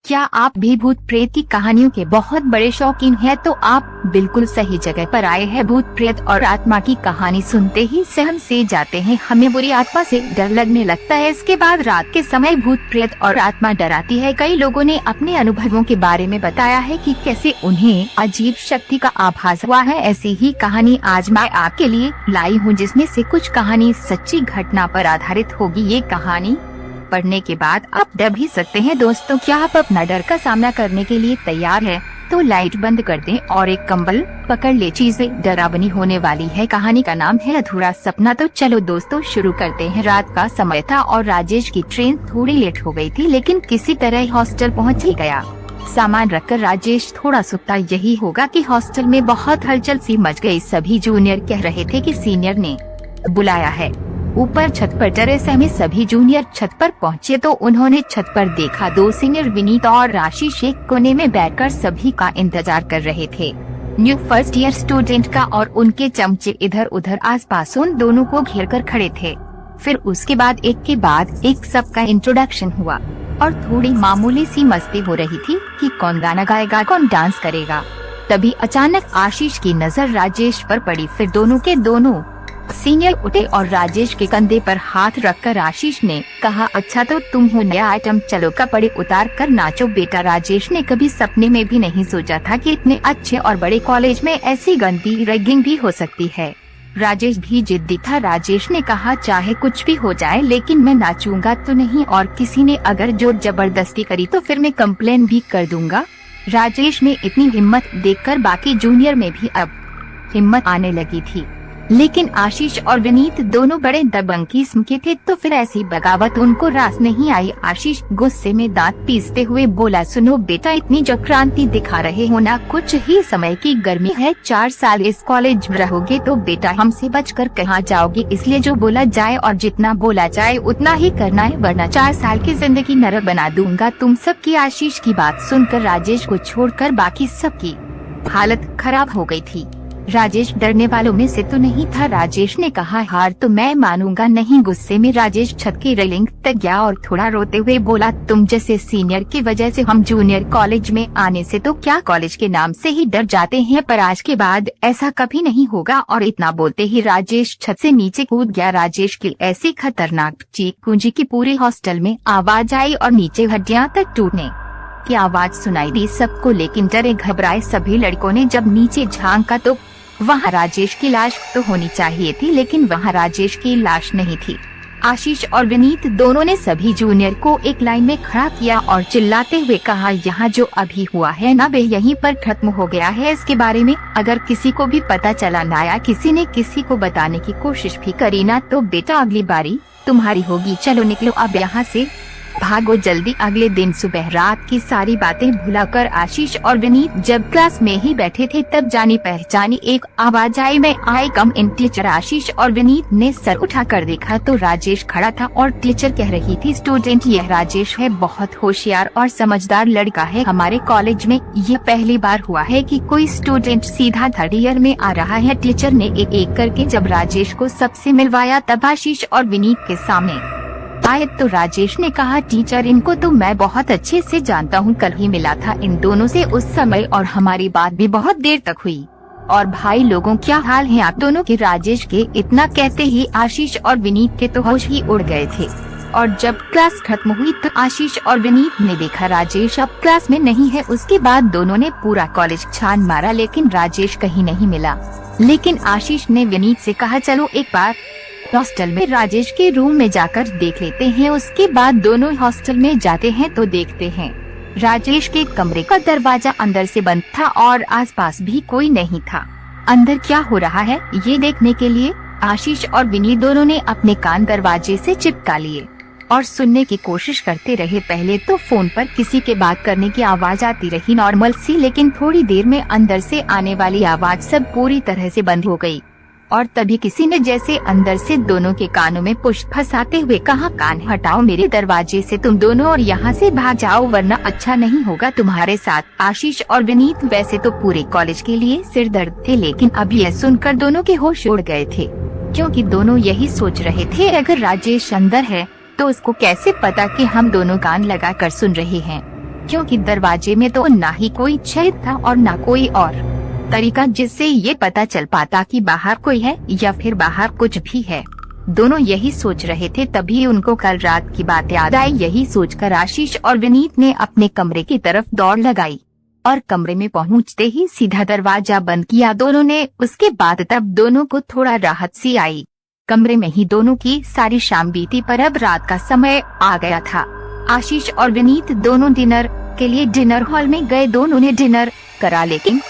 क्या आप भी भूत प्रेत की कहानियों के बहुत बड़े शौकीन हैं तो आप बिल्कुल सही जगह पर आए हैं। भूत प्रेत और आत्मा की कहानी सुनते ही सहम से जाते हैं, हमें बुरी आत्मा से डर लगने लगता है। इसके बाद रात के समय भूत प्रेत और आत्मा डराती है। कई लोगों ने अपने अनुभवों के बारे में बताया है कि कैसे उन्हें अजीब शक्ति का आभास हुआ है। ऐसी ही कहानी आज मैं आपके लिए लाई हूँ, जिसमें से कुछ कहानी सच्ची घटना पर आधारित होगी। ये कहानी पढ़ने के बाद आप डर भी सकते हैं। दोस्तों, क्या आप अपना डर का सामना करने के लिए तैयार हैं? तो लाइट बंद कर दें और एक कंबल पकड़ ले, चीजें डरावनी होने वाली है। कहानी का नाम है अधूरा सपना। तो चलो दोस्तों शुरू करते हैं। रात का समय था और राजेश की ट्रेन थोड़ी लेट हो गई थी, लेकिन किसी तरह हॉस्टल पहुंच ही गया। सामान रखकर राजेश थोड़ा सुकता यही होगा कि हॉस्टल में बहुत हलचल सी मच गई। सभी जूनियर कह रहे थे कि सीनियर ने बुलाया है। ऊपर छत पर टेरेस में सभी जूनियर छत पर पहुंचे तो उन्होंने छत पर देखा। दो सीनियर विनीत और आशीष एक कोने में बैठकर सभी का इंतजार कर रहे थे। न्यू फर्स्ट ईयर स्टूडेंट का और उनके चमचे इधर उधर आसपास उन दोनों को घेर कर खड़े थे। फिर उसके बाद एक के बाद एक सबका इंट्रोडक्शन हुआ और थोड़ी मामूली सी मस्ती हो रही थी कि कौन गाना गाएगा, कौन डांस करेगा। तभी अचानक आशीष की नजर राजेश पर पड़ी। फिर दोनों के दोनों सीनियर उठे और राजेश के कंधे पर हाथ रखकर आशीष ने कहा, अच्छा तो तुम हो नया आइटम, चलो कपड़े उतार कर नाचो बेटा। राजेश ने कभी सपने में भी नहीं सोचा था कि इतने अच्छे और बड़े कॉलेज में ऐसी गंदी रैगिंग भी हो सकती है। राजेश भी जिद्दी था। राजेश ने कहा, चाहे कुछ भी हो जाए लेकिन मैं नाचूंगा तो नहीं, और किसी ने अगर जोर जबरदस्ती करी तो फिर मैं कंप्लेन भी कर दूंगा। राजेश में इतनी हिम्मत देखकर बाकी जूनियर में भी अब हिम्मत आने लगी थी, लेकिन आशीष और विनीत दोनों बड़े दबंग किस्म के थे तो फिर ऐसी बगावत उनको रास नहीं आई। आशीष गुस्से में दांत पीसते हुए बोला, सुनो बेटा, इतनी जो क्रांति दिखा रहे हो ना, कुछ ही समय की गर्मी है। 4 साल इस कॉलेज में रहोगे तो बेटा हमसे बचकर कहाँ जाओगे, इसलिए जो बोला जाए और जितना बोला जाए उतना ही करना है, वरना 4 साल की जिंदगी नरक बना दूंगा तुम सबकी। आशीष की बात सुनकर राजेश को छोड़कर बाकी सबकी हालत खराब हो गई थी। राजेश डरने वालों में से तो नहीं था। राजेश ने कहा, हार तो मैं मानूंगा नहीं। गुस्से में राजेश छत की रेलिंग तक गया और थोड़ा रोते हुए बोला, तुम जैसे सीनियर की वजह से हम जूनियर कॉलेज में आने से तो क्या कॉलेज के नाम से ही डर जाते हैं, पर आज के बाद ऐसा कभी नहीं होगा। और इतना बोलते ही राजेश छत से नीचे कूद गया। राजेश की ऐसी खतरनाक चीख गूंजी कि पूरे हॉस्टल में आवाज आई और नीचे हड्डियां तक टूटने की आवाज सुनाई दी सबको। लेकिन डरे घबराए सभी लड़कों ने जब नीचे झांका तो वहाँ राजेश की लाश तो होनी चाहिए थी, लेकिन वहाँ राजेश की लाश नहीं थी। आशीष और विनीत दोनों ने सभी जूनियर को एक लाइन में खड़ा किया और चिल्लाते हुए कहा, यहाँ जो अभी हुआ है ना वे यहीं पर खत्म हो गया है। इसके बारे में अगर किसी को भी पता चला ना या किसी ने किसी को बताने की कोशिश भी करी ना तो बेटा अगली बारी तुम्हारी होगी। चलो निकलो अब यहाँ से, भागो जल्दी। अगले दिन सुबह रात की सारी बातें भुलाकर आशीष और विनीत जब क्लास में ही बैठे थे तब जानी पहचानी एक आवाज आई, मैं आई कम इन टीचर। आशीष और विनीत ने सर उठाकर देखा तो राजेश खड़ा था और टीचर कह रही थी, स्टूडेंट यह राजेश है, बहुत होशियार और समझदार लड़का है। हमारे कॉलेज में ये पहली बार हुआ है कि कोई स्टूडेंट सीधा 3rd ईयर में आ रहा है। टीचर ने एक एक करके जब राजेश को सबसे मिलवाया तब आशीष और विनीत के सामने आए तो राजेश ने कहा, टीचर इनको तो मैं बहुत अच्छे से जानता हूँ, कल ही मिला था इन दोनों से उस समय और हमारी बात भी बहुत देर तक हुई। और भाई लोगों क्या हाल है आप दोनों के? राजेश के इतना कहते ही आशीष और विनीत के तो होश ही उड़ गए थे। और जब क्लास खत्म हुई तो आशीष और विनीत ने देखा राजेश अब क्लास में नहीं है। उसके बाद दोनों ने पूरा कॉलेज छान मारा लेकिन राजेश कहीं नहीं मिला। लेकिन आशीष ने विनीत से कहा, चलो एक बार हॉस्टल में राजेश के रूम में जाकर देख लेते हैं। उसके बाद दोनों हॉस्टल में जाते हैं तो देखते हैं राजेश के कमरे का दरवाजा अंदर से बंद था और आसपास भी कोई नहीं था। अंदर क्या हो रहा है ये देखने के लिए आशीष और विनीत दोनों ने अपने कान दरवाजे से चिपका लिए और सुनने की कोशिश करते रहे। पहले तो फोन पर किसी के बात करने की आवाज आती रही नॉर्मल सी, लेकिन थोड़ी देर में अंदर से आने वाली आवाज सब पूरी तरह से बंद हो गई। और तभी किसी ने जैसे अंदर से दोनों के कानों में पुष्प फंसाते हुए कहा, कान हटाओ मेरे दरवाजे से तुम दोनों और यहाँ से भाग जाओ वरना अच्छा नहीं होगा तुम्हारे साथ। आशीष और विनीत वैसे तो पूरे कॉलेज के लिए सिरदर्द थे, लेकिन अब यह सुनकर दोनों के होश उड़ गए थे, क्योंकि दोनों यही सोच रहे थे अगर राजेश अंदर है तो उसको कैसे पता कि हम दोनों कान लगाकर सुन रहे हैं। क्योंकि दरवाजे में तो ना ही कोई छेद था और ना कोई और तरीका जिससे ये पता चल पाता कि बाहर कोई है या फिर बाहर कुछ भी है। दोनों यही सोच रहे थे, तभी उनको कल रात की बात याद आई। यही सोचकर आशीष और विनीत ने अपने कमरे की तरफ दौड़ लगाई और कमरे में पहुंचते ही सीधा दरवाजा बंद किया दोनों ने। उसके बाद तब दोनों को थोड़ा राहत सी आई। कमरे में ही दोनों की सारी शाम बीती, पर अब रात का समय आ गया था। आशीष और विनीत दोनों डिनर के लिए डिनर हॉल में गए। दोनों ने डिनर करा, लेकिन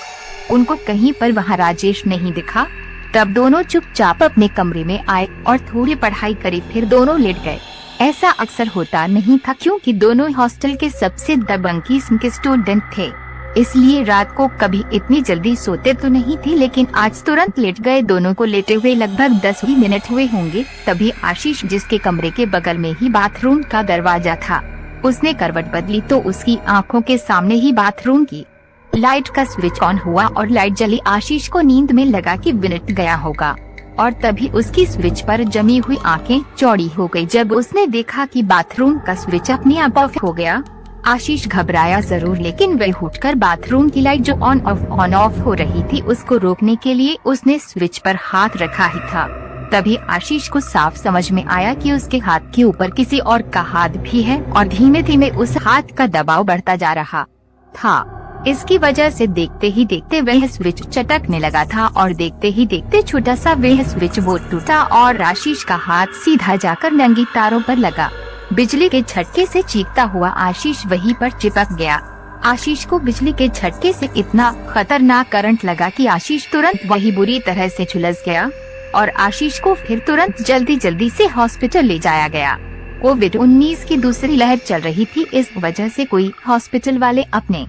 उनको कहीं पर वहाँ राजेश नहीं दिखा। तब दोनों चुपचाप अपने कमरे में आए और थोड़ी पढ़ाई करी, फिर दोनों लेट गए। ऐसा अक्सर होता नहीं था, क्योंकि दोनों हॉस्टल के सबसे दबंग किस्म के स्टूडेंट थे, इसलिए रात को कभी इतनी जल्दी सोते तो नहीं थे। लेकिन आज तुरंत लेट गए। दोनों को लेटे हुए लगभग 10 ही मिनट हुए होंगे। तभी आशीष, जिसके कमरे के बगल में ही बाथरूम का दरवाजा था, उसने करवट बदली तो उसकी आंखों के सामने ही बाथरूम की लाइट का स्विच ऑन हुआ और लाइट जली। आशीष को नींद में लगा कि विनीत गया होगा और तभी उसकी स्विच पर जमी हुई आंखें चौड़ी हो गई जब उसने देखा कि बाथरूम का स्विच अपने आप ऑफ हो गया। आशीष घबराया जरूर, लेकिन वह उठकर बाथरूम की लाइट जो ऑन ऑफ हो रही थी उसको रोकने के लिए उसने स्विच पर हाथ रखा ही था। तभी आशीष को साफ समझ में आया कि उसके हाथ के ऊपर किसी और का हाथ भी है और धीमे धीमे उस हाथ का दबाव बढ़ता जा रहा था। इसकी वजह से देखते ही देखते वह स्विच चटकने लगा था और देखते ही देखते छोटा सा वह स्विच बोर्ड टूटा और आशीष का हाथ सीधा जाकर नंगी तारों पर लगा। बिजली के झटके से चीखता हुआ आशीष वहीं पर चिपक गया। आशीष को बिजली के झटके से इतना खतरनाक करंट लगा कि आशीष तुरंत वही बुरी तरह से झुलस गया और आशीष को फिर तुरंत जल्दी से हॉस्पिटल ले जाया गया। कोविड-19 की दूसरी लहर चल रही थी, इस वजह से कोई हॉस्पिटल वाले अपने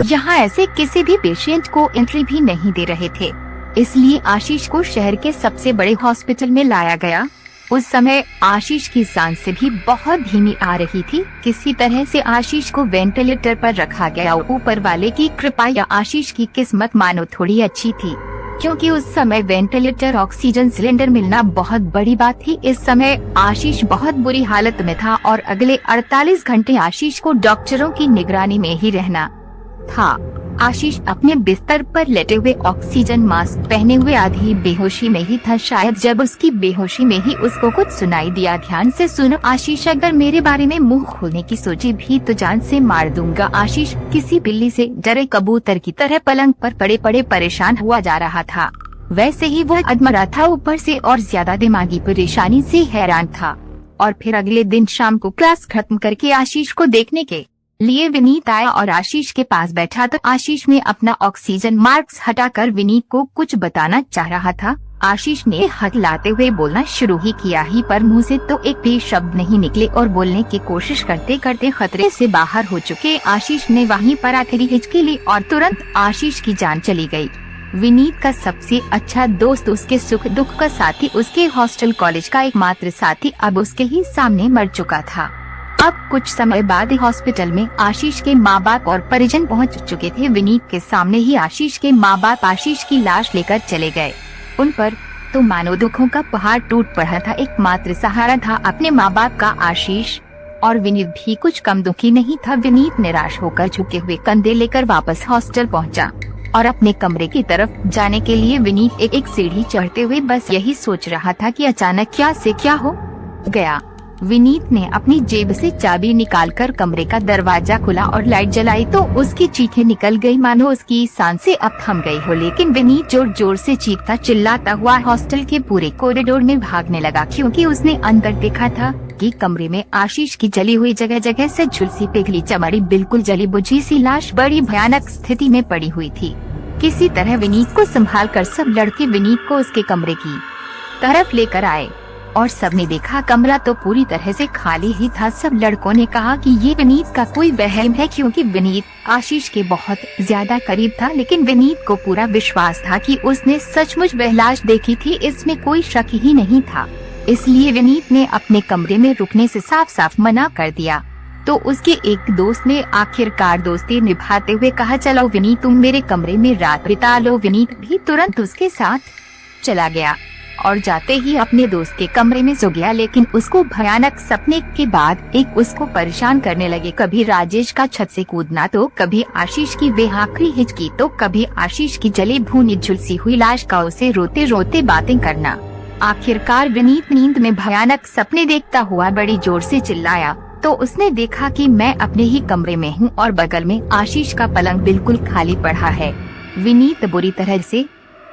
यहाँ ऐसे किसी भी पेशेंट को एंट्री भी नहीं दे रहे थे, इसलिए आशीष को शहर के सबसे बड़े हॉस्पिटल में लाया गया। उस समय आशीष की सांस भी बहुत धीमी आ रही थी। किसी तरह से आशीष को वेंटिलेटर पर रखा गया। ऊपर वाले की कृपा या आशीष की किस्मत मानो थोड़ी अच्छी थी, क्योंकि उस समय वेंटिलेटर ऑक्सीजन सिलेंडर मिलना बहुत बड़ी बात थी। इस समय आशीष बहुत बुरी हालत में था और अगले 48 घंटे आशीष को डॉक्टरों की निगरानी में ही रहना था। आशीष अपने बिस्तर पर लेटे हुए ऑक्सीजन मास्क पहने हुए आधी बेहोशी में ही था। शायद जब उसकी बेहोशी में ही उसको कुछ सुनाई दिया। ध्यान से सुनो आशीष, अगर मेरे बारे में मुंह खोलने की सोची भी तो जान से मार दूंगा। आशीष किसी बिल्ली से डरे कबूतर की तरह पलंग पर पड़े पड़े परेशान हुआ जा रहा था। वैसे ही वह अधमरा था, ऊपर से और ज्यादा दिमागी परेशानी से हैरान था। और फिर अगले दिन शाम को क्लास खत्म करके आशीष को देखने के लिए विनीत आया और आशीष के पास बैठा तो आशीष ने अपना ऑक्सीजन मास्क हटाकर विनीत को कुछ बताना चाह रहा था। आशीष ने हाथ लाते हुए बोलना शुरू ही किया ही, पर मुंह से तो एक भी शब्द नहीं निकले और बोलने की कोशिश करते करते खतरे से बाहर हो चुके आशीष ने वहीं पर आखिरी हिचकी ली और तुरंत आशीष की जान चली गई। विनीत का सबसे अच्छा दोस्त, उसके सुख दुख का साथी, उसके हॉस्टल कॉलेज का एकमात्र साथी अब उसके ही सामने मर चुका था। अब कुछ समय बाद हॉस्पिटल में आशीष के माँ बाप और परिजन पहुंच चुके थे। विनीत के सामने ही आशीष के माँ बाप आशीष की लाश लेकर चले गए। उन पर तो मानो दुखों का पहाड़ टूट पड़ा था। एकमात्र सहारा था अपने माँ बाप का आशीष, और विनीत भी कुछ कम दुखी नहीं था। विनीत निराश होकर झुके हुए कंधे लेकर वापस हॉस्टल पहुंचा और अपने कमरे की तरफ जाने के लिए विनीत एक सीढ़ी चढ़ते हुए बस यही सोच रहा था कि अचानक क्या से क्या हो गया। विनीत ने अपनी जेब से चाबी निकालकर कमरे का दरवाजा खोला और लाइट जलाई तो उसकी चीखें निकल गई, मानो उसकी सांसें अब थम गई हो। लेकिन विनीत जोर जोर से चीखता चिल्लाता हुआ हॉस्टल के पूरे कॉरिडोर में भागने लगा, क्योंकि उसने अंदर देखा था कि कमरे में आशीष की जली हुई जगह जगह से झुलसी पिघली चमड़ी, बिल्कुल जली बुझी सी लाश बड़ी भयानक स्थिति में पड़ी हुई थी। किसी तरह विनीत को संभाल कर सब लड़के विनीत को उसके कमरे की तरफ लेकर आए और सबने देखा कमरा तो पूरी तरह से खाली ही था। सब लड़कों ने कहा कि ये विनीत का कोई वहम है, क्योंकि विनीत आशीष के बहुत ज्यादा करीब था। लेकिन विनीत को पूरा विश्वास था कि उसने सचमुच वह लाश देखी थी, इसमें कोई शक ही नहीं था। इसलिए विनीत ने अपने कमरे में रुकने से साफ साफ मना कर दिया। तो उसके एक दोस्त ने आखिरकार दोस्ती निभाते हुए कहा, चलो विनीत तुम मेरे कमरे में रात बिता लो। विनीत भी तुरंत उसके साथ चला गया और जाते ही अपने दोस्त के कमरे में सो गया। लेकिन उसको भयानक सपने के बाद एक उसको परेशान करने लगे। कभी राजेश का छत से कूदना, तो कभी आशीष की बेआखिरी हिचकी, तो कभी आशीष की जली भूनी झुलसी हुई लाश का उसे रोते रोते बातें करना। आखिरकार विनीत नींद में भयानक सपने देखता हुआ बड़ी जोर से चिल्लाया तो उसने देखा कि मैं अपने ही कमरे में हूँ और बगल में आशीष का पलंग बिल्कुल खाली पड़ा है। विनीत बुरी तरह से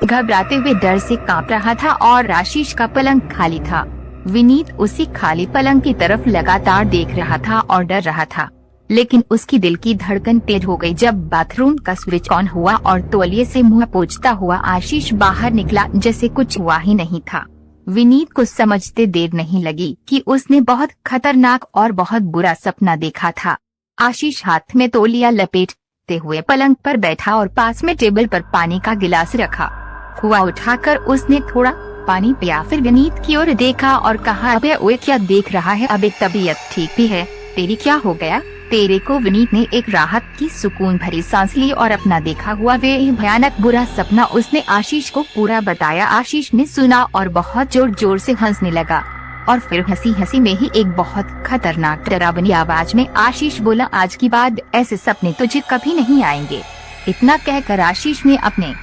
घबराते हुए डर से कांप रहा था और आशीष का पलंग खाली था। विनीत उसी खाली पलंग की तरफ लगातार देख रहा था और डर रहा था, लेकिन उसकी दिल की धड़कन तेज हो गई जब बाथरूम का स्विच ऑन हुआ और तौलिए से मुंह पोंछता हुआ आशीष बाहर निकला जैसे कुछ हुआ ही नहीं था। विनीत को समझते देर नहीं लगी कि उसने बहुत खतरनाक और बहुत बुरा सपना देखा था। आशीष हाथ में तौलिया लपेटते हुए पलंग पर बैठा और पास में टेबल पर पानी का गिलास रखा हुआ उठाकर उसने थोड़ा पानी पिया। फिर विनीत की ओर देखा और कहा, अबे ओए क्या देख रहा है? अबे तबीयत ठीक भी है तेरी, क्या हो गया तेरे को? विनीत ने एक राहत की सुकून भरी सांस ली और अपना देखा हुआ वे भयानक बुरा सपना उसने आशीष को पूरा बताया। आशीष ने सुना और बहुत जोर जोर से हंसने लगा और फिर हंसी हंसी में ही एक बहुत खतरनाक डरावनी आवाज में आशीष बोला, आज के बाद ऐसे सपने तुझे कभी नहीं आएंगे। इतना कहकर आशीष ने अपने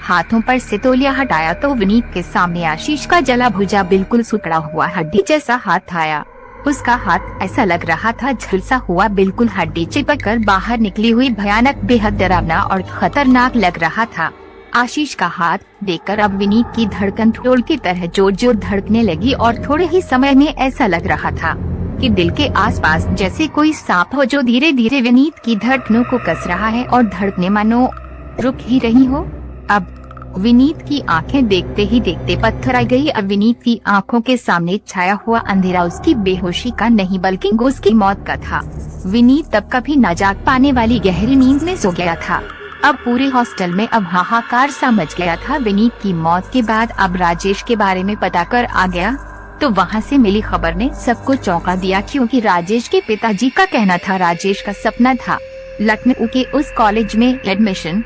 हाथों पर से तौलिया हटाया तो विनीत के सामने आशीष का जला भुजा बिल्कुल सुखड़ा हुआ हड्डी जैसा हाथ आया। उसका हाथ ऐसा लग रहा था झुलसा हुआ बिल्कुल हड्डी चिपक कर बाहर निकली हुई, भयानक बेहद डरावना और खतरनाक लग रहा था। आशीष का हाथ देखकर अब विनीत की धड़कन ढोल की तरह जोर जोर धड़कने लगी और थोड़े ही समय में ऐसा लग रहा था कि दिल के आसपास जैसे कोई सांप हो जो धीरे धीरे विनीत की धड़कनों को कस रहा है और धड़कने मानो रुक ही रही हो। अब विनीत की आंखें देखते ही देखते पत्थर आ गई। अब विनीत की आंखों के सामने छाया हुआ अंधेरा उसकी बेहोशी का नहीं बल्कि उसकी मौत का था। विनीत तब कभी न जाग पाने वाली गहरी नींद में सो गया था। अब पूरे हॉस्टल में अब हाहाकार सा मच गया था। विनीत की मौत के बाद अब राजेश के बारे में पता कर आ गया तो वहाँ से मिली खबर ने सबको चौंका दिया, क्योंकि राजेश के पिताजी का कहना था राजेश का सपना था लखनऊ के उस कॉलेज में एडमिशन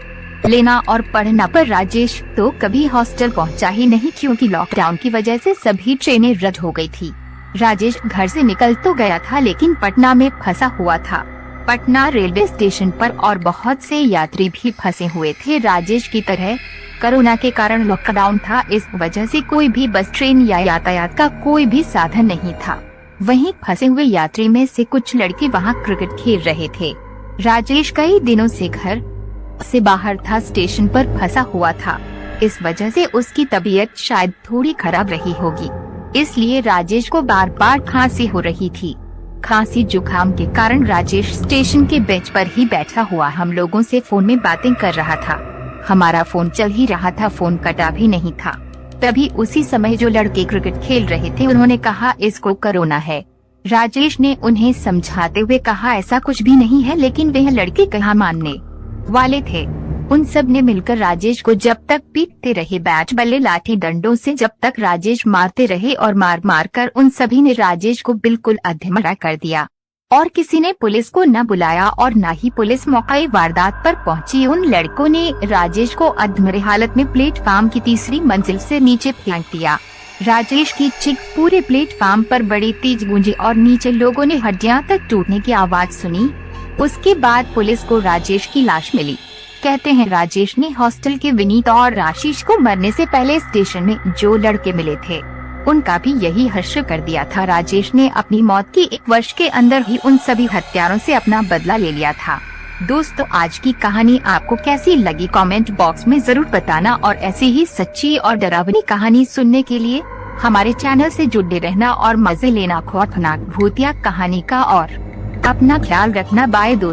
लेना और पढ़ना, पर राजेश तो कभी हॉस्टल पहुंचा ही नहीं क्योंकि लॉकडाउन की वजह से सभी ट्रेनें रद्द हो गई थी। राजेश घर से निकल तो गया था लेकिन पटना में फंसा हुआ था। पटना रेलवे स्टेशन पर और बहुत से यात्री भी फंसे हुए थे। राजेश की तरह कोरोना के कारण लॉकडाउन था, इस वजह से कोई भी बस, ट्रेन या यातायात का कोई भी साधन नहीं था। वहीं फंसे हुए यात्री में से कुछ लड़के वहां क्रिकेट खेल रहे थे। राजेश कई दिनों से घर से बाहर था, स्टेशन पर फंसा हुआ था, इस वजह से उसकी तबीयत शायद थोड़ी खराब रही होगी, इसलिए राजेश को बार बार खांसी हो रही थी। खांसी जुकाम के कारण राजेश स्टेशन के बेंच पर ही बैठा हुआ हम लोगों से फोन में बातें कर रहा था। हमारा फोन चल ही रहा था, फोन कटा भी नहीं था। तभी उसी समय जो लड़के क्रिकेट खेल रहे थे उन्होंने कहा इसको कोरोना है। राजेश ने उन्हें समझाते हुए कहा ऐसा कुछ भी नहीं है, लेकिन वह लड़के कहाँ मानने वाले थे। उन सब ने मिलकर राजेश को जब तक पीटते रहे बैट बल्ले लाठी डंडों से, जब तक राजेश मारते रहे और मार मार कर उन सभी ने राजेश को बिल्कुल अधमरा कर दिया और किसी ने पुलिस को न बुलाया और न ही पुलिस मौके वारदात पर पहुंची। उन लड़कों ने राजेश को अधमरे हालत में प्लेटफार्म की तीसरी मंजिल से नीचे फेंक दिया। राजेश की चीख पूरे प्लेटफार्म पर बड़ी तेज गूंजी और नीचे लोगों ने हड्डियां तक टूटने की आवाज सुनी। उसके बाद पुलिस को राजेश की लाश मिली। कहते हैं राजेश ने हॉस्टल के विनीत और आशीष को मरने से पहले स्टेशन में जो लड़के मिले थे उनका भी यही हश्र कर दिया था। राजेश ने अपनी मौत के 1 वर्ष के अंदर ही उन सभी हत्यारों से अपना बदला ले लिया था। दोस्तों, आज की कहानी आपको कैसी लगी कमेंट बॉक्स में जरूर बताना और ऐसी ही सच्ची और डरावनी कहानी सुनने के लिए हमारे चैनल से जुड़े रहना और मजे लेना खौफनाक भूतिया कहानी का। और अपना ख्याल रखना। बाय दोस्तों।